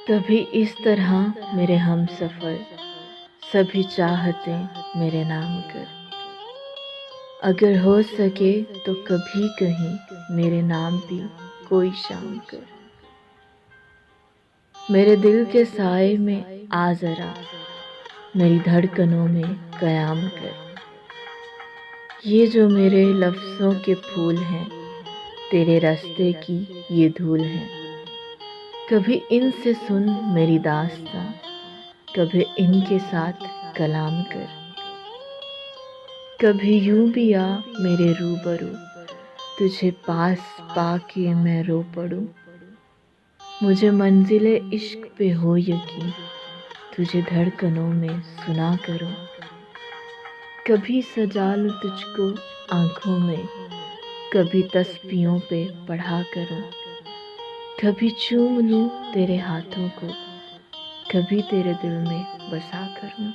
कभी इस तरह मेरे हमसफ़र सभी चाहते मेरे नाम कर। अगर हो सके तो कभी कहीं मेरे नाम भी कोई शाम कर। मेरे दिल के साए में आ ज़रा, मेरी धड़कनों में क़याम कर। ये जो मेरे लफ्ज़ों के फूल हैं, तेरे रास्ते की ये धूल हैं। कभी इनसे सुन मेरी दास्तां, कभी इनके साथ कलाम कर। कभी यूं भी आ मेरे रूबरू, तुझे पास पाके मैं रो पड़ूं। मुझे मंजिले इश्क पे हो यकीन, तुझे धड़कनों में सुना करूं। कभी सजा लूं तुझको आँखों में, कभी तस्बीहों पे पढ़ा करूं। कभी चूम लूं तेरे हाथों को, कभी तेरे दिल में बसा करूं।